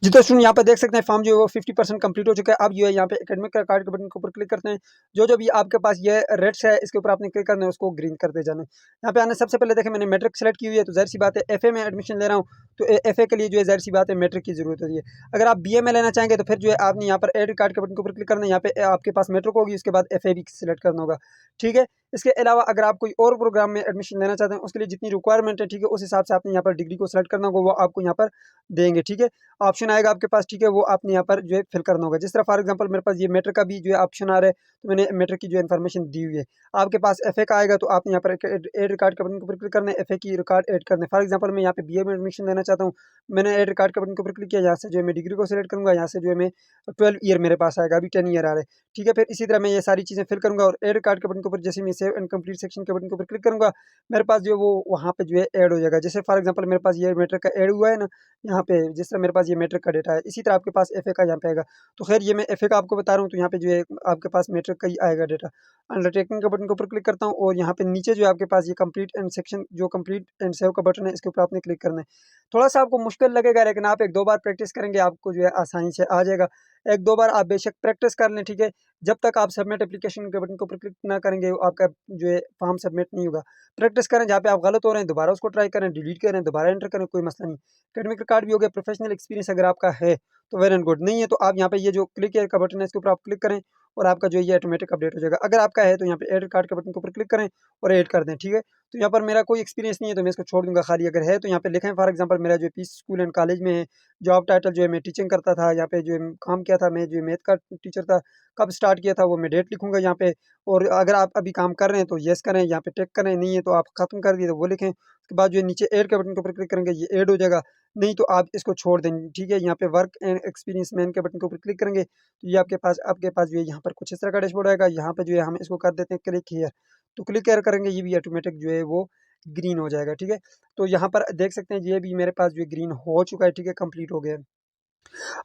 जी, तो सुन यहाँ पे देख सकते हैं फॉर्म जो है वो 50% कंप्लीट हो चुका है। अब जो है यहाँ पे एकेडमिक का कार्ड के बटन के ऊपर क्लिक करते हैं। जो भी आपके पास ये रेड्स है इसके ऊपर आपने क्लिक करना है, उसको ग्रीन करते जाना है। यहाँ पे आने सबसे पहले देखें मैंने मैट्रिक सेलेक्ट की हुई है तो ज़ाहिर सी बात है एफए में एडमिशन ले रहा हूँ तो एफए के लिए जो है ज़ाहिर सी बात है मैट्रिक की ज़रूरत होती है। अगर आप बीए में लेना चाहेंगे तो फिर जो है आपने यहाँ पर एड कार्ड के बटन के ऊपर क्लिक करना है, यहाँ पे आपके पास मैट्रिक होगी, उसके बाद एफए भी सिलेक्ट करना होगा, ठीक है? इसके अलावा अगर आप कोई और प्रोग्राम में एडमिशन लेना चाहते हैं उसके लिए जितनी रिक्वायरमेंट है, ठीक है, उस हिसाब से आपने यहाँ पर डिग्री को सेलेक्ट करना होगा, वो आपको यहाँ पर देंगे, ठीक है? ऑप्शन आएगा आपके पास, ठीक है, वो आपने यहाँ पर जो है फिल करना होगा। जिस तरह फॉर एग्जांपल मेरे पास ये मैट्रिक का भी जो है ऑप्शन आ रहा है, तो मैंने मैट्रिक की जो इन्फॉर्मेशन दी हुई है। आपके पास एफए का आएगा तो आपने यहाँ पर एड रिकॉर्ड के बटन के ऊपर क्लिक करना है, एफए की रिकॉर्ड ऐड करना है। फॉर एग्जांपल मैं यहाँ पे बीए में एडमिशन लेना चाहता हूँ, मैंने एड रिकॉर्ड के बटन के ऊपर क्लिक किया, यहाँ से जो है मैं डिग्री को सिलेक्ट करूँगा, यहाँ से जो है मैं 12 ईयर मेरे पास आएगा, अभी 10 ईयर आ रहा है, ठीक है। फिर इसी तरह मैं ये सारी चीज़ें फिल करूँगा और एड कार्ड के बटन के ऊपर जैसे मैं सेव एंड कंप्लीट सेक्शन के बटन के ऊपर क्लिक करूँगा, मेरे पास जो है वो वहाँ पे जो है ऐड हो जाएगा। जैसे फॉर एग्जांपल मेरे पास ये मैट्रिक का ऐड हुआ है ना, यहाँ पे जिस तरह मेरे पास ये मैट्रिक का डेटा है, इसी तरह आपके पास एफए का यहाँ पे आएगा। तो खैर ये मैं एफए का आपको बता रहा हूँ, तो यहाँ पे जो है आपके पास मैट्रिक का ही आएगा डेटा। अंडरटेकिंग के बटन के ऊपर क्लिक करता हूँ और यहाँ पे नीचे जो है आपके पास ये कंप्लीट एंड सेक्शन जो कंप्लीट एंड सेव का बटन है, इसके ऊपर आपने क्लिक करना है। थोड़ा सा आपको मुश्किल लगेगा, लेकिन आप एक दो बार प्रैक्टिस करेंगे आपको जो है आसानी से आ जाएगा। एक दो बार आप बेशक प्रैक्टिस कर लें, ठीक है। जब तक आप सबमिट एप्लीकेशन के बटन के ऊपर क्लिक ना करेंगे, आपका जो है फॉर्म सबमिट नहीं होगा। प्रैक्टिस करें, जहाँ पे आप गलत हो रहे हैं दोबारा उसको ट्राई करें, डिलीट करें, दोबारा एंटर करें, कोई मसला नहीं। एकेडमिक रिकॉर्ड भी हो गया, प्रोफेशनल एक्सपीरियंस अगर आपका है तो वेल एंड गुड, नहीं है तो आप यहाँ पे ये जो क्लिक का बटन है इसके ऊपर आप क्लिक करें और आपका जो है ये ऑटोमेटिक अपडेट हो जाएगा। अगर आपका है तो यहाँ पे एड कार्ड के बटन के ऊपर क्लिक करें और ऐड कर दें, ठीक है। तो यहाँ पर मेरा कोई एक्सपीरियंस नहीं है तो मैं इसको छोड़ दूंगा खाली। अगर है तो यहाँ पे लिखें, फॉर एग्जांपल मेरा जो पीस स्कूल एंड कॉलेज में है, जॉब टाइटल जो है मैं टीचिंग करता था, यहाँ पे जो है काम किया था, मैं जो मैथ का टीचर था, कब स्टार्ट किया था वो मैं डेट लिखूंगा यहाँ पे। और अगर आप अभी काम कर रहे हैं तो येस करें, यहाँ पे टिक करें, नहीं है तो आप खत्म कर दिए तो वो लिखें। उसके बाद जो है नीचे ऐड के बटन के ऊपर क्लिक करेंगे, ये ऐड हो जाएगा, नहीं तो आप इसको छोड़ दें, ठीक है। यहाँ पे वर्क एंड एक्सपीरियंस मैन के बटन के ऊपर क्लिक करेंगे तो ये आपके पास जो है यहाँ पर कुछ इस तरह का डैशबोर्ड आएगा। यहाँ पे जो है हम इसको कर देते हैं क्लिक हियर, तो क्लिक हियर करेंगे, ये भी ऑटोमेटिक जो है वो ग्रीन हो जाएगा, ठीक है। तो यहाँ पर देख सकते हैं ये भी मेरे पास जो है ग्रीन हो चुका है, ठीक है, कंप्लीट हो गया है।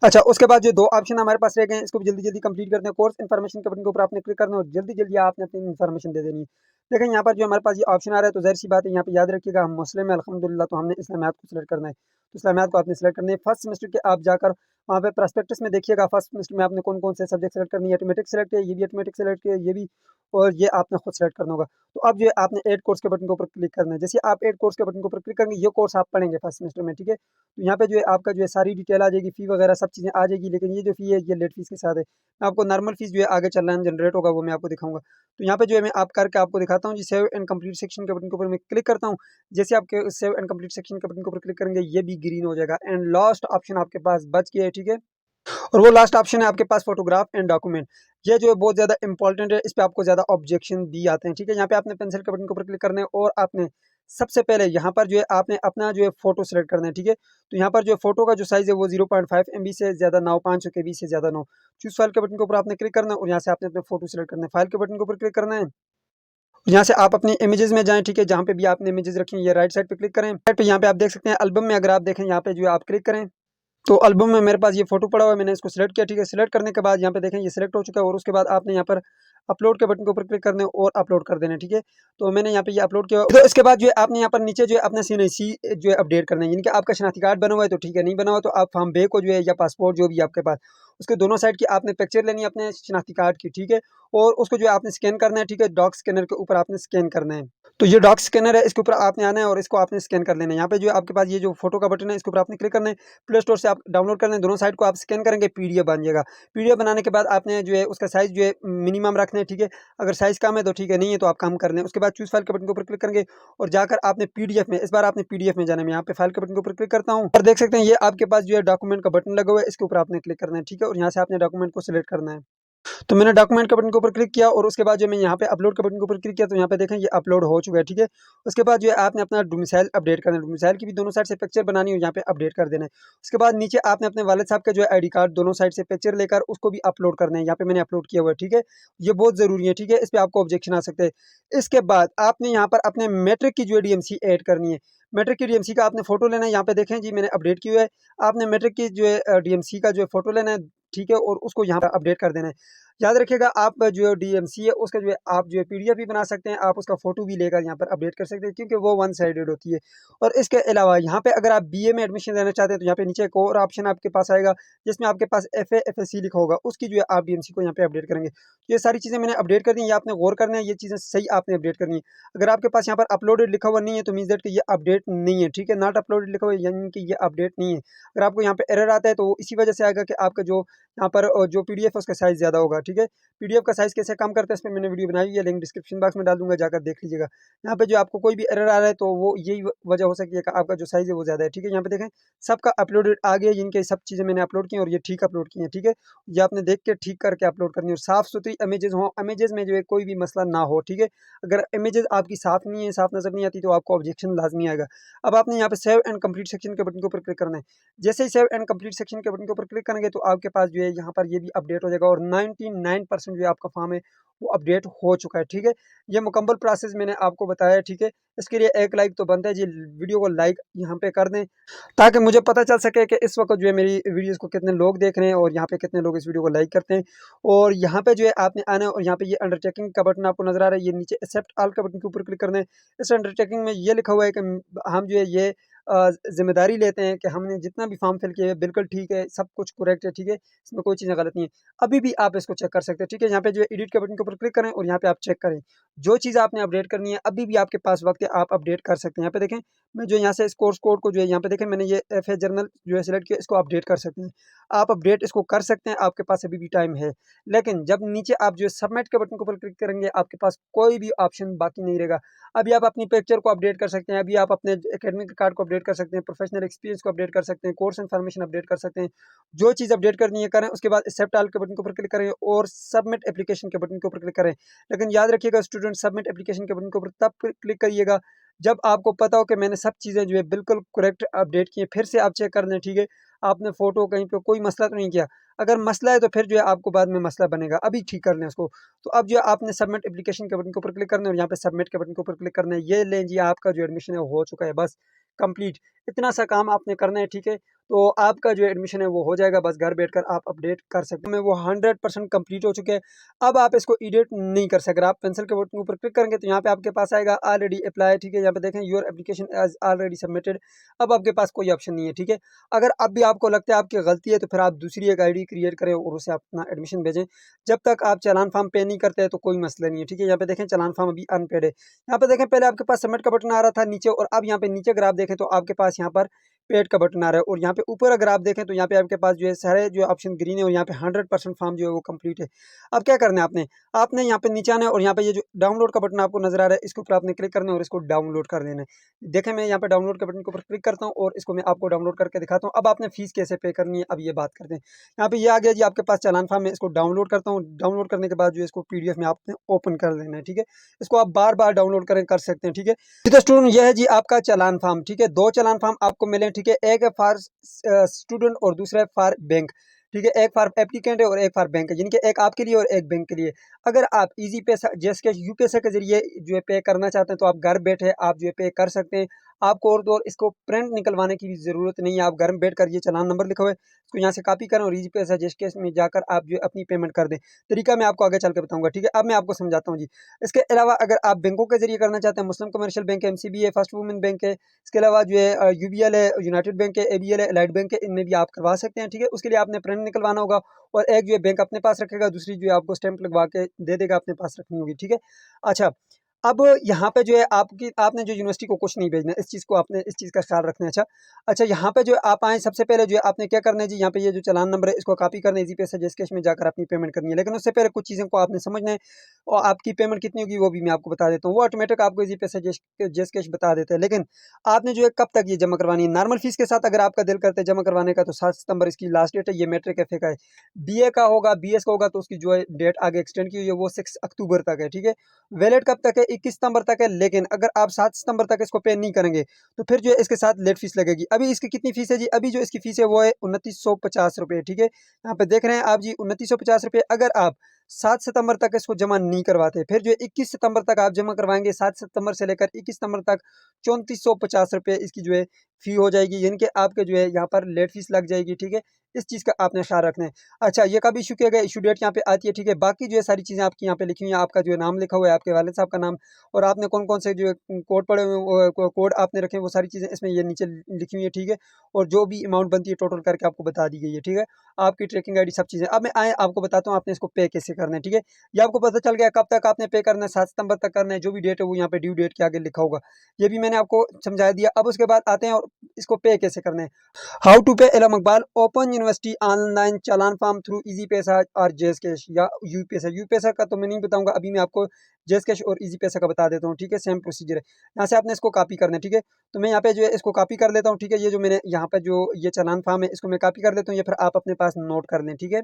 अच्छा, उसके बाद जो दो ऑप्शन हमारे पास रह गए हैं, इसको भी जल्दी जल्दी कंप्लीट करते हैं। कोर्स इन्फॉर्मेशन के बटन के ऊपर आपने क्लिक करना है और जल्दी जल्दी आपने अपनी इन्फॉर्मेशन दे देनी है। देखें यहाँ पर जो हमारे पास ये ऑप्शन आ रहा है, तो ज़ाहिर सी बात है यहाँ पे याद रखिएगा हम मुस्लिम है अल्हम्दुलिल्लाह, तो हमने इस्लामियात को सिलेक्ट करना है। तो इस्लामियात को आपने सिलेक्ट करना है। फर्स्ट सेमेस्टर के आप जाकर वहाँ पे प्रॉस्पेक्टस में देखिएगा फर्स्ट सेमेस्टर में आपने कौन कौन से सब्जेक्ट सेलेक्ट करनी है। ऑटोमेटिक सेलेक्ट है, ये भी ऑटोमेटिक सेलेक्ट है, ये भी, और ये आपने खुद सेलेक्ट करना होगा। तो अब जो है आपने ऐड कोर्स के बटन के ऊपर क्लिक करना है। जैसे आप ऐड कोर्स के बटन के ऊपर क्लिक करेंगे, ये कोर्स आप पढ़ेंगे फर्स्ट सेमेस्टर में, ठीक है। तो यहाँ पे जो है आपका जो है सारी डिटेल आ जाएगी, फी वगैरह सब चीज़ें आ जाएगी, लेकिन ये जो फी है ये लेट फीस के साथ है। मैं आपको नॉर्मल फीस जो है आगे चल रहा है जनरेट होगा वो मैं आपको दिखाऊंगा। तो यहाँ पे जो है मैं आप करके आपको दिखाता हूँ जी। सेव एंड कंप्लीट सेक्शन के बटन के ऊपर मैं क्लिक करता हूँ। जैसे आपके सेव एंड कंप्लीट सेक्शन के बटन के ऊपर क्लिक करेंगे, ये भी ग्रीन हो जाएगा एंड लास्ट ऑप्शन आपके पास बच गया है, ठीक है। और वो लास्ट ऑप्शन है आपके पास फोटोग्राफ एंड डॉक्यूमेंट। ये जो है बहुत ज़्यादा इंपॉर्टेंट है, इस पे आपको ज़्यादा ऑब्जेक्शन भी आते हैं, ठीक है। यहाँ पे आपने पेंसिल के बटन के ऊपर क्लिक करना है और आपने सबसे पहले यहाँ पर जो है आपने अपना जो है फोटो सेलेक्ट करना है, ठीक है। तो यहाँ पर जो है फोटो का जो साइज़ है वो 0.5 MB से ज़्यादा ना हो, 500 KB से ज़्यादा ना हो। चूज फाइल के बटन के ऊपर आपने क्लिक करना है और यहाँ से आपने अपने फोटो सेलेक्ट करना है। फाइल के बटन के ऊपर क्लिक करना है, यहाँ से आप अपनी इमेजेस में जाएं, ठीक है। जहाँ पे भी आपने इमेजेस रखी हैं ये राइट साइड पे क्लिक करें। राइट पे यहाँ पे आप देख सकते हैं एल्बम में, अगर आप देखें यहाँ पे जो है आप क्लिक करें तो एल्बम में मेरे पास ये फोटो पड़ा हुआ है, मैंने इसको सिलेक्ट किया, ठीक है। सिलेक्ट करने के बाद यहाँ पे देखें ये सिलेक्ट हो चुका है और उसके बाद आपने यहाँ पर अपलोड के बटन के ऊपर क्लिक करना है और अपलोड कर देना है, ठीक है। तो मैंने यहाँ पे ये अपलोड किया। तो इसके बाद जो है आपने यहाँ पर नीचे जो है अपना CNC जो है अपडेट करना है, यानी कि आपका शनाख्ती कार्ड बना हुआ है तो ठीक है, नहीं बना हुआ तो आप फॉर्म बे को जो है या पासपोर्ट जो भी आपके पास, उसके दोनों साइड की आपने पिक्चर लेनी है अपने शनाख्ती कार्ड की, ठीक है। और उसको जो है आपने स्कैन करना है, ठीक है। डॉक स्कैनर के ऊपर आपने स्कैन करना है। तो ये डॉक स्कैनर है, इसके ऊपर आपने आना है और इसको आपने स्कैन कर लेना है। यहाँ पे जो है आपके पास ये जो फोटो का बटन है इसके ऊपर आपने क्लिक करना है। प्ले स्टोर से आप डाउनलोड कर लें, दोनों साइड को आप स्कैन करेंगे, PDF बन जाएगा। PDF बनाने के बाद आपने जो है उसका साइज़ जो है मिनिमम रखना है, ठीक है। अगर साइज़ कम है तो ठीक है, नहीं है तो आप कम कर लें। उसके बाद चूज़ फाइल के बटन के ऊपर क्लिक करेंगे और जाकर आपने PDF में, इस बार आपने PDF में जाना है। मैं यहाँ पे फाइल के बटन के ऊपर क्लिक करता हूँ और देख सकते हैं ये आपके पास जो है डॉक्यूमेंट का बटन लगा हुआ है, इसके ऊपर आपने क्लिक करना है, ठीक है। और यहाँ से आपने डॉक्यूमेंट को सिलेक्ट करना है। तो मैंने डॉक्यूमेंट के बटन के ऊपर क्लिक किया और उसके बाद जो मैं यहाँ पे अपलोड के बटन के ऊपर क्लिक किया तो यहाँ पे देखें ये अपलोड हो चुका है, ठीक है। उसके बाद जो है आपने अपना डोमिसाइल अपडेट करना है, डोमिसाइल की भी दोनों साइड से पिक्चर बनानी है, यहाँ पे अपडेट कर देना है। उसके बाद नीचे आपने अपने वालिद साहब का जो है ID कार्ड दोनों साइड से पिक्चर लेकर उसको भी अपलोड करना है। यहाँ पे मैंने अपलोड किया हुआ है, ठीक है। ये बहुत ज़रूरी है, ठीक है, इस पर आपको ऑब्जेक्शन आ सकते हैं। इसके बाद आपने यहाँ पर अपने मैट्रिक की जो है DMC ऐड करनी है। मैट्रिक की DMC का आपने फोटो लेना है, यहाँ पे देखें जी मैंने अपडेट किया है। आपने मैट्रिक की जो है DMC का जो है फोटो लेना है, ठीक है, और उसको यहाँ पर अपडेट कर देना है। याद रखिएगा आप जो DMC है उसका जो है आप जो है PDF भी बना सकते हैं, आप उसका फोटो भी लेकर यहाँ पर अपडेट कर सकते हैं, क्योंकि वो वन साइडेड होती है। और इसके अलावा यहाँ पे अगर आप BA में एडमिशन लेना चाहते हैं तो यहाँ पे नीचे एक और ऑप्शन आपके पास आएगा जिसमें आपके पास FA FSC लिखा होगा, उसकी जो है आप DMC को यहाँ पे अपडेट करेंगे। तो ये सारी चीज़ें मैंने अपडेट कर दी, ये आपने गौर करना है, ये चीज़ें सही आपने अपडेट करनी है। अगर आपके पास यहाँ पर अपलोडेड लिखा हुआ नहीं है तो मीन्स दैट कि ये अपडेट नहीं है, ठीक है। नॉट अपलोडेड लिखा हुआ है यानी कि ये अपडेट नहीं है। अगर आपको यहाँ पे एरर आता है तो इसी वजह से आएगा कि आपका जो यहाँ पर जो PDF है उसका साइज़ ज़्यादा होगा, ठीक है। PDF का साइज़ कैसे कम करते हैं इस पर मैंने वीडियो बनाई हुई है, लिंक डिस्क्रिप्शन बॉक्स में डाल दूँगा, जाकर देख लीजिएगा। यहाँ पे जो आपको कोई भी एरर आ रहा है तो वो यही वजह हो सकती है कि आपका जो साइज़ है वो ज़्यादा है, ठीक है। यहाँ पे देखें सबका अपलोडेड आ गया, जिनके सब चीज़ें मैंने अपलोड की हैं और ये ठीक अपलोड की हैं, ठीक है। ये आपने देख के ठीक करके अपलोड करनी है और साफ़-सुथरी इमेजेज़ हों, इमेजेज़ में जो है कोई भी मसला ना हो, ठीक है। अगर इमेजेज़ आपकी साफ़ नहीं है, साफ़ नज़र नहीं आती तो आपको ऑब्जेक्शन लाज़मी आएगा। अब आपने यहाँ पे सेव एंड कंप्लीट सेक्शन के बटन के ऊपर क्लिक करना है। जैसे ही सेव एंड कंप्लीट सेक्शन के बटन के ऊपर क्लिक करेंगे तो आपके पास जो है यहाँ पर ये भी अपडेट हो जाएगा और 99% जो है आपका फॉर्म है वो अपडेट हो चुका है, ठीक है। ये मुकम्मल प्रोसेस मैंने आपको बताया है, ठीक है। इसके लिए एक लाइक तो बनता है जी, वीडियो को लाइक यहाँ पे कर दें ताकि मुझे पता चल सके कि इस वक्त जो है मेरी वीडियोस को कितने लोग देख रहे हैं और यहाँ पे कितने लोग इस वीडियो को लाइक करते हैं। और यहाँ पे जो है आपने आना है और यहाँ पे ये अंडरटेकिंग का बटन आपको नजर आ रहा है, ये नीचे एक्सेप्ट ऑल का बटन के ऊपर क्लिक करना है। इस अंडरटेकिंग में ये लिखा हुआ है कि हम जो है ये जिम्मेदारी लेते हैं कि हमने जितना भी फॉर्म फिल किया है बिल्कुल ठीक है, सब कुछ करेक्ट है, ठीक है, इसमें कोई चीज़ें गलत नहीं है। अभी भी आप इसको चेक कर सकते हैं, ठीक है। यहाँ पे जो है एडिट के बटन के ऊपर क्लिक करें और यहाँ पे आप चेक करें जो चीज़ आपने अपडेट करनी है, अभी भी आपके पास वक्त है, आप अपडेट कर सकते हैं। यहाँ पे देखें मैं जो यहाँ से इस कोर्स कोड को जो है यहाँ पे देखें मैंने ये FA जर्नल जो है सिलेक्ट किया, इसको अपडेट कर सकते हैं। आप अपडेट इसको कर सकते हैं, आपके पास अभी भी टाइम है। लेकिन जब नीचे आप जो है सबमिट के बटन के ऊपर क्लिक करेंगे आपके पास कोई भी ऑप्शन बाकी नहीं रहेगा। अभी आप अपनी पिक्चर को अपडेट कर सकते हैं, अभी आप अपने एकेडमिक कार्ड को अपडेट कर सकते हैं, प्रोफेशनल एक्सपीरियंस को अपडेट कर सकते हैं, कोर्स इन्फॉर्मेशन अपडेट कर सकते हैं। जो चीज़ अपडेट करनी है करें, उसके बाद एक्सेप्ट ऑल के बटन के ऊपर क्लिक करें और सबमिट एप्लीकेशन के बटन के ऊपर क्लिक करें। लेकिन याद रखिएगा स्टूडेंट, सबमिट एप्लीकेशन के बटन के ऊपर तब क्लिक करिएगा जब आपको पता हो कि मैंने सब चीज़ें जो है बिल्कुल करेक्ट अपडेट की हैं। फिर से आप चेक कर लें, ठीक है, आपने फ़ोटो कहीं पे कोई मसला तो नहीं किया। अगर मसला है तो फिर जो है आपको बाद में मसला बनेगा, अभी ठीक कर लें उसको। तो अब जो है आपने सबमिट एप्लीकेशन के बटन के ऊपर क्लिक करना है और यहाँ पे सबमिट के बटन के ऊपर क्लिक करना है। ये लें जी, आपका जो एडमिशन है वो हो चुका है, बस कंप्लीट। इतना सा काम आपने करना है, ठीक है। तो आपका जो एडमिशन है वो हो जाएगा, बस घर बैठकर आप अपडेट कर सकते हैं। वो 100% कंप्लीट हो चुके हैं। अब आप इसको एडिट नहीं कर सकते। आप पेंसिल के बटन के ऊपर क्लिक करेंगे तो यहाँ पे आपके पास आएगा ऑलरेडी अप्लाई, ठीक है। यहाँ पे देखें your application as already submitted. अब आपके पास कोई ऑप्शन नहीं है, ठीक है। अगर अब भी आपको लगता है आपकी गलती है तो फिर आप दूसरी एक ID क्रिएट करें और उसे अपना एडमिशन भेजें। जब तक आप चालान फॉर्म पे नहीं करते हैं तो कोई मसला नहीं है, ठीक है। यहाँ पे देखें चालान फॉर्म अभी अनपेड है। यहाँ पे देखें पहले आपके पास सबमिट का बटन आ रहा था नीचे, और अब यहाँ पे नीचे अगर आप देखें तो आपके पास यहाँ पर पेड का बटन आ रहा है। और यहाँ पे ऊपर अगर आप देखें तो यहाँ पे आपके पास जो है सारे जो ऑप्शन ग्रीन है और यहाँ पे 100% फॉर्म जो है वो कंप्लीट है। अब क्या करना है आपने यहाँ पे नीचे आना है और यहाँ पे ये जो डाउनलोड का बटन आपको नजर आ रहा है इसके ऊपर आपने क्लिक करना है और इसको डाउनलोड कर लेना है। देखें मैं यहाँ पे डाउनलोड के बटन के ऊपर क्लिक करता हूँ और इसको मैं आपको डाउनलोड करके दिखाता हूँ। अब आपने फीस कैसे पे करनी है अब ये बात करते हैं। यहाँ पे ये आ गया जी आपके पास चालान फॉर्म, मैं इसको डाउनलोड करता हूँ। डाउनलोड करने के बाद जो है इसको PDF में आपने ओपन कर लेना है, ठीक है। इसको आप बार बार डाउनलोड कर सकते हैं, ठीक है। तो स्टूडेंट यह है जी आपका चालान फॉर्म, ठीक है। दो चालान फॉर्म आपको मिले, ठीक है। एक है फॉर स्टूडेंट और दूसरा है फॉर बैंक, ठीक है। एक फॉर एप्लीकेंट है और एक फॉर बैंक है, यानी कि एक आपके लिए और एक बैंक के लिए। अगर आप इजी पैसा जैसे यूपीएसए के जरिए जो है पे करना चाहते हैं तो आप घर बैठे आप जो है पे कर सकते हैं। आपको और तो और इसको प्रिंट निकलवाने की भी ज़रूरत नहीं है। आप घर में बैठकर ये चालान नंबर लिखा हुआ है इसको यहाँ से कॉपी करें और इजी पैसा जिस केस में जाकर आप जो है अपनी पेमेंट कर दें। तरीका मैं आपको आगे चल के बताऊंगा, ठीक है। अब मैं आपको समझाता हूँ जी। इसके अलावा अगर आप बैंकों के जरिए करना चाहते हैं, मुस्लिम कमर्शियल बैंक है, MCB है, फर्स्ट वुमेन बैंक है, इसके अलावा जो है UBL है, यूनाइटेड बैंक है, ABL है, एलाइड बैंक है, इनमें भी आप करवा सकते हैं, ठीक है। उसके लिए आपने प्रिंट निकलवाना होगा और एक जो है बैंक अपने पास रखेगा, दूसरी जो है आपको स्टैंप लगवा के दे देगा, अपने पास रखनी होगी, ठीक है। अच्छा, अब यहाँ पे जो है आपने जो यूनिवर्सिटी को कुछ नहीं भेजना, इस चीज़ को आपने इस चीज़ का ख्याल रखना है। अच्छा यहाँ पे जो है आप आए सबसे पहले जो है आपने क्या करना है जी, यहाँ पे ये जो चालान नंबर है इसको कॉपी करना है, इजी पैसा जैस कैश में जाकर अपनी पेमेंट करनी है। लेकिन उससे पहले कुछ चीज़ों को आपने समझना है और आपकी पेमेंट कितनी होगी वो भी मैं आपको बता देता हूँ। वो ऑटोमेटिक आपको इजी पैसा जैस कैश बता देता है। लेकिन आपने जो है कब तक ये जमा करवानी है नॉर्मल फीस के साथ, अगर आपका दिल करता है जमा करवाने का तो 7 सितंबर इसकी लास्ट डेट है। ये मैट्रिक FA का है। BA का होगा, BS का होगा तो उसकी जो है डेट आगे एक्सटेंड की हुई है, वो 6 अक्टूबर तक है, ठीक है। वैलिड कब तक है? 21 सितंबर तक है। लेकिन अगर आप 7 सितंबर तक इसको पे नहीं करेंगे तो फिर जो है इसके साथ लेट फीस लगेगी। अभी इसकी कितनी फीस है जी? अभी जो इसकी फीस है वो है 2950 रुपये, ठीक है। यहाँ पे देख रहे हैं आप जी 2950 रुपये। अगर आप 7 सितंबर तक इसको जमा नहीं करवाते फिर जो है 21 सितंबर तक आप जमा करवाएंगे, 7 सितंबर से लेकर 21 सितंबर तक 3450 रुपये इसकी जो है फी हो जाएगी, यानी कि आपके जो है यहाँ पर लेट फीस लग जाएगी, ठीक है। इस चीज़ का आपने ख्याल रखना है। अच्छा, ये कब इशू किया गया, इशू डेट यहाँ पे आती है, ठीक है। बाकी जो है सारी चीज़ें आपकी यहाँ पे लिखी हुई हैं, आपका जो है नाम लिखा हुआ है, आपके वालिद साहब का नाम, और आपने कौन कौन से जो है कोड पढ़े हुए हैं, कोड आपने रखे हैं, वो सारी चीज़ें इसमें ये नीचे लिखी हुई है, ठीक है। और जो भी अमाउंट बनती है टोटल करके आपको बता दी गई है, ठीक है। आपकी ट्रैकिंग ID सब चीज़ें। अब मैं आपको बताता हूँ आपने इसको पे कैसे करना है, ठीक है। ये आपको पता चल गया कब तक आपने पे करना है, 7 सितंबर तक करना है। जो भी डेट है वो यहाँ पे ड्यू डेट के आगे लिखा होगा, ये भी मैंने आपको समझा दिया। अब उसके बाद आते हैं और इसको पे कैसे करना है। हाउ टू पे इलम इकबाल ओपन यूनिवर्सिटी ऑनलाइन चालान फॉर्म थ्रू इजी पैसा और जेस कैश या यू पैसा। यू पैसा का तो मैं नहीं बताऊंगा, अभी मैं आपको जेस कैश और इजी पैसा का बता देता हूँ, ठीक है। सेम प्रोसीजर है। यहाँ से आपने इसको कॉपी करना है, ठीक है। तो मैं यहाँ पे जो है इसको कॉपी कर लेता हूँ, ठीक है। ये जो मैंने यहाँ पे जो ये चालान फॉर्म है इसको मैं कॉपी कर लेता हूँ, ये फिर आप अपने पास नोट कर लें, ठीक है।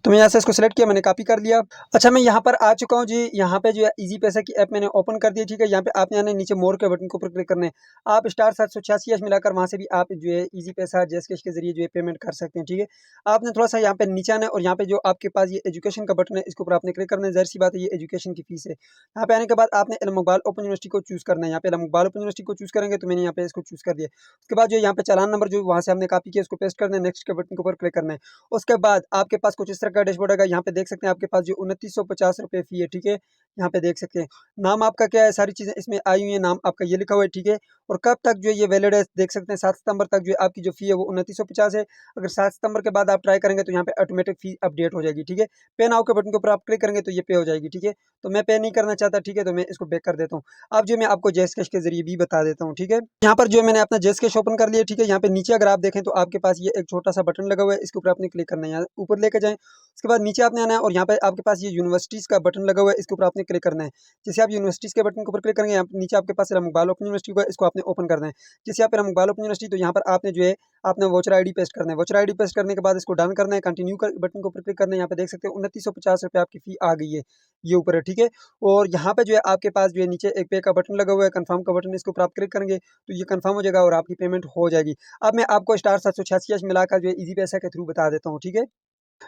तो मैं यहाँ से इसको सेलेक्ट किया, मैंने कॉपी कर लिया। अच्छा, मैं यहाँ पर आ चुका हूँ जी। यहाँ पे जो है इजी पैसा की ऐप मैंने ओपन कर दी, ठीक है। यहाँ पे आपने आने नीचे मोर के बटन के ऊपर क्लिक करना है। आप स्टार 786 मिलाकर वहाँ से भी आप जो है इजी पैसा जेस कैश के जरिए जो है पेमेंट कर सकते हैं, ठीक है। आपने थोड़ा सा यहाँ पे नीचे आना है और यहाँ पे जो आपके पास ये एजुकेशन का बटन है इसके ऊपर आपने क्लिक करना है। ज़ाहिर सी बात है ये एजुकेशन की फीस है। यहाँ पे आने के बाद आपने इल्म इकबाल ओपन यूनिवर्सिटी को चूज़ करना है। यहाँ पे इल्म इकबाल ओपन यूनिवर्सिटी को चूज़ करेंगे तो मैंने यहाँ पे इसको चूज़ कर दिया। उसके बाद जो यहाँ पे चालान नंबर जो वहाँ से हमने कॉपी किया उसको पेस्ट करना है, नेक्स्ट के बटन के ऊपर क्लिक करना है। उसके बाद आपके पास कुछ इस तरह का डैशबोर्ड आएगा। यहाँ पे देख सकते हैं आपके पास जो 2950 रुपये फ़ी है, ठीक है। यहाँ पे देख सकते हैं नाम आपका क्या है, सारी चीज़ें इसमें आई हुई है, नाम आपका ये लिखा हुआ है, ठीक है। और कब तक जो है ये वैलिड है, देख सकते हैं 7 सितंबर तक जो है आपकी जो फ़ी है वो 2950 है। अगर 7 सितंबर के बाद आप ट्राई करेंगे तो यहाँ पे ऑटोमेटिक फ़ी अपडेट हो जाएगी, ठीक है। पे नाउ के बटन के ऊपर आप क्लिक करेंगे तो ये पे हो जाएगी, ठीक है। तो मैं पे नहीं करना चाहता, ठीक है, तो मैं इसको बैक कर देता हूँ। अब जो मैं आपको जेस कैश के जरिए भी बता देता हूँ, ठीक है। यहाँ पर जो है मैंने अपना जेस कैश ओपन कर लिया, ठीक है। यहाँ पे नीचे अगर आप देखें तो आपके पास ये एक छोटा सा बटन लगा हुआ है, इसके ऊपर आपने क्लिक करना है। यहाँ ऊपर लेके जाएं, उसके बाद नीचे आपने आना है और यहाँ पे आपके पास ये यूनिवर्सिटीज़ का बटन लगा हुआ है, इसके ऊपर आपने क्लिक करना है। जैसे आप यूनिवर्सिटीज़ के बटन के ऊपर क्लिक करेंगे, यहाँ पे नीचे आपके पास इल्म इकबाल ओपन यूनिवर्सिटी होगा, इसको आपने ओपन करना है। जैसे आप इल्म इकबाल ओपन यूनिवर्सिटी, तो यहाँ पर आपने जो है आपने वोचर आईडी पेस्ट करना है। वोचर आईडी पेस्ट करने के बाद इसको डन करना है, कंटिन्यू का बटन के ऊपर क्लिक करना है। यहाँ पे देख सकते हैं 2950 रुपये आपकी फ़ी आ गई है, ये ऊपर है, ठीक है। और यहाँ पे जो है आपके पास जो है नीचे एक पे का बटन लगा हुआ है, कंफर्म का बटन, इसके ऊपर आप क्लिक करेंगे तो ये कंफर्म हो जाएगा और आपकी पेमेंट हो जाएगी। अब मैं आपको स्टार 786 मिलाकर जो है इजी पैसा के थ्रू बता देता हूँ, ठीक है।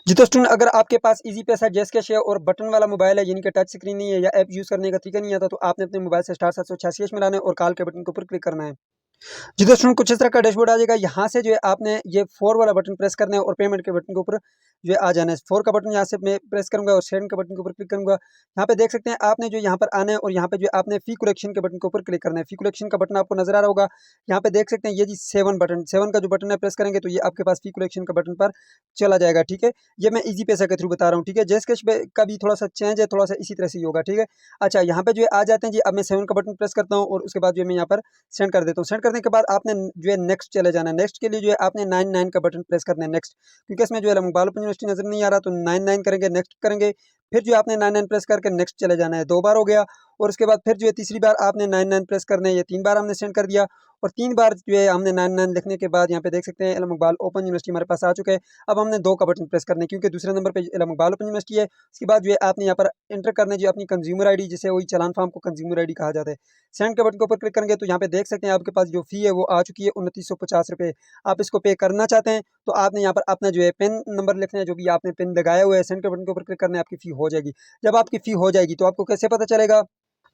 जी तो स्टूडेंट, अगर आपके पास इजी पैसा जेस कैश है और बटन वाला मोबाइल है, यानी कि टच स्क्रीन नहीं है या ऐप यूज़ करने का तरीका नहीं आता, तो आपने अपने मोबाइल से स्टार 786 मिलाना है और कॉल के बटन के ऊपर क्लिक करना है। जी तो स्टूडेंट, कुछ इस तरह का डैशबोर्ड आ जाएगा। यहाँ से जो है आपने ये 4 वाला बटन प्रेस करना है और पेमेंट के बटन के ऊपर जो है आ जाना है। 4 का बटन यहाँ से मैं प्रेस करूँगा और सेंड के बटन के ऊपर क्लिक करूँगा। यहाँ पे देख सकते हैं आपने जो यहाँ पर आना है और यहाँ पे जो है आपने फ़ी कलेक्शन के बटन के ऊपर क्लिक करना है। फ़ी कलेक्शन का बटन आपको नज़र आ रहा होगा। यहाँ पे देख सकते हैं ये जी 7 बटन, 7 का जो बटन है प्रेस करेंगे तो ये आपके पास फ़ी कलेक्शन का बटन पर चला जाएगा, ठीक है। ये मैं ईज़ी पैसा के थ्रू बता रहा हूँ, ठीक है। जेस कैश का भी थोड़ा-सा चेंज है, थोड़ा-सा इसी तरह से ही होगा, ठीक है। अच्छा, यहाँ पे जो है आ जाते हैं जी। अब मैं 7 का बटन प्रेस करता हूँ और उसके बाद जो है मैं यहाँ पर सेंड कर देता हूँ। सेंड करने के बाद आपने जो है नेक्स्ट चले जाना है। नेक्स्ट के लिए जो है आपने 99 का बटन प्रेस करना है, नेक्स्ट, क्योंकि इसमें जो है इल्म ओपन यूनिवर्सिटी नज़र नहीं आ रहा, तो 99 करेंगे, नेक्स्ट करेंगे। फिर जो है आपने 99 प्रेस करके नेक्स्ट चले जाना है। 2 बार हो गया और उसके बाद फिर जो है तीसरी बार आपने 99 प्रेस करना है। ये 3 बार हमने सेंड कर दिया और 3 बार जो है हमने 99 लिखने के बाद यहाँ पे देख सकते हैं इल्म इकबाल ओपन यूनिवर्सिटी हमारे पास आ चुका है। अब हमने 2 का बटन प्रेस करना है क्योंकि दूसरे नंबर पे इल्म इकबाल ओपन यूनिवर्सिटी है। उसके बाद जो है आपने यहाँ पर एंटर करना है जो अपनी कंज्यूमर आईडी, जिसे वही चालान फॉर्म को कंज्यूमर आईडी कहा जाता है। सेंड के बटन के ऊपर क्लिक करेंगे तो यहाँ पे देख सकते हैं आपके पास जो फ़ी है वो आ चुकी है 2950 रुपये। आप इसको पे करना चाहते हैं तो आपने यहाँ पर अपना जो है पिन नंबर लिखना है, जो भी आपने पिन लगाया हुआ है। सेंड के बटन के ऊपर क्लिक करना है, आपकी फ़ी हो जाएगी। जब आपकी फ़ी हो जाएगी तो आपको कैसे पता चलेगा?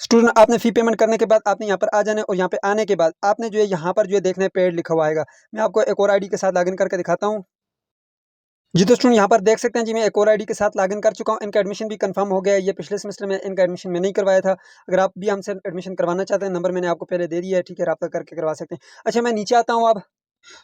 स्टूडेंट, आपने फ़ी पेमेंट करने के बाद आपने यहाँ पर आ जाना है और यहाँ पे आने के बाद आपने जो है यहाँ पर जो है देखना है पेड लिखा हुआ आएगा। मैं आपको एक और आईडी के साथ लॉगिन करके दिखाता हूँ। जी तो स्टूडेंट, यहाँ पर देख सकते हैं जी मैं एक और आईडी के साथ लॉगिन कर चुका हूँ। इनका एडमिशन भी कंफर्म हो गया है। ये पिछले सेमेस्टर में इनका एडमिशन मैं नहीं करवाया था। अगर आप भी हमसे एडमिशन करवाना चाहते हैं, नंबर मैंने आपको पहले दे दिया है, ठीक है, रब्ता करके करवा सकते हैं। अच्छा, मैं नीचे आता हूँ अब।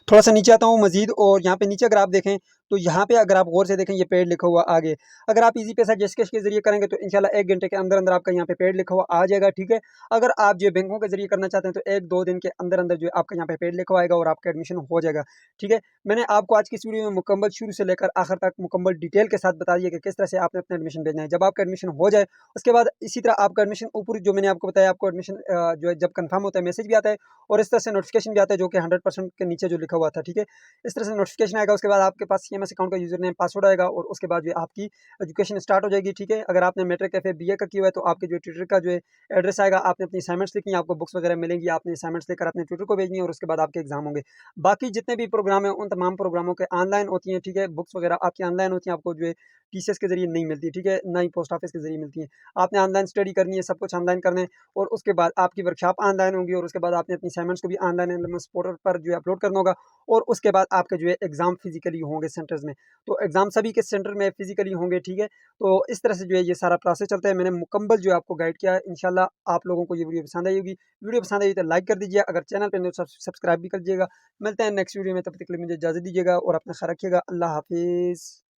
थोड़ा-सा नीचे आता हूँ मज़ीद और यहाँ पे नीचे अगर आप देखें, तो यहाँ पे अगर आप गौर से देखें ये पेड लिखा हुआ आगे। अगर आप ईज़ी पैसा जेस कैश के ज़रिए करेंगे तो इंशाल्लाह 1 घंटे के अंदर-अंदर आपका यहाँ पे पेड लिखा हुआ आ जाएगा, ठीक है। अगर आप जो बैंकों के ज़रिए करना चाहते हैं तो 1-2 दिन के अंदर-अंदर जो है आपका यहाँ पे पेड लिखा हुआ आएगा और आपका एडमिशन हो जाएगा, ठीक है। मैंने आपको आज की इस वीडियो में मुकम्मल शुरू से लेकर आखिर तक मुकम्मल डिटेल के साथ बता दिया कि किस तरह से आपने अपना एडमिशन भेजना है। जब आपका एडमिशन हो जाए, उसके बाद इसी तरह आपका एडमिशन ऊपर जो मैंने आपको बताया, आपको एडमिशन जो है जब कन्फर्म होता है मैसेज भी आता है और इस तरह से नोटिफ़िकेशन भी आता है जो कि 100% के नीचे जो लिखा हुआ था, ठीक है। इस तरह से नोटिफिकेशन आएगा। उसके बाद आपके पास सीएमएस अकाउंट का यूजर नेम पासवर्ड आएगा और उसके बाद जो आपकी एजुकेशन स्टार्ट हो जाएगी, ठीक है। अगर आपने मैट्रिक एफ बीए का किया हुआ है तो आपके जो ट्विटर का जो है एड्रेस आएगा, आपने अपनी असाइनमेंट्स लिखनी है, आपको बुक्स वगैरह मिलेंगी, आपने असाइनमेंट्स लेकर अपने ट्विटर को भेजनी है और उसके बाद आपके एग्जाम होंगे। बाकी जितने भी प्रोग्राम है उन तमाम प्रोग्रामों के ऑनलाइन होती हैं, ठीक है। बुक्स वगैरह आपकी ऑनलाइन होती हैं, आपको जो है टीसीएस के जरिए नहीं मिलती, ठीक है, ना ही पोस्ट ऑफिस के जरिए मिलती है। आपने ऑनलाइन स्टडी करनी है, सब कुछ ऑनलाइन करना है और उसके बाद आपकी वर्कशॉप ऑनलाइन होंगी और उसके बाद आपने अपनी असाइनमेंट्स को भी ऑनलाइन एलएमएस पोर्टल पर जो है अपलोड करना होगा और उसके बाद आपके जो है एग्जाम फिजिकली होंगे सेंटर्स में। तो एग्जाम सभी के सेंटर में फिजिकली होंगे, ठीक है। तो इस तरह से जो है ये सारा प्रोसेस चलता है। मैंने मुकम्मल जो है आपको गाइड किया है। इंशाल्लाह आप लोगों को ये वीडियो पसंद आई होगी। वीडियो पसंद आई तो लाइक कर दीजिए, अगर चैनल पर नहीं तो सब्सक्राइब भी कर दीजिएगा। मिलते हैं नेक्स्ट वीडियो में, तब तक के लिए मुझे इजाज़त दीजिएगा और अपना ख्याल रखिएगा। अल्लाह हाफिज़।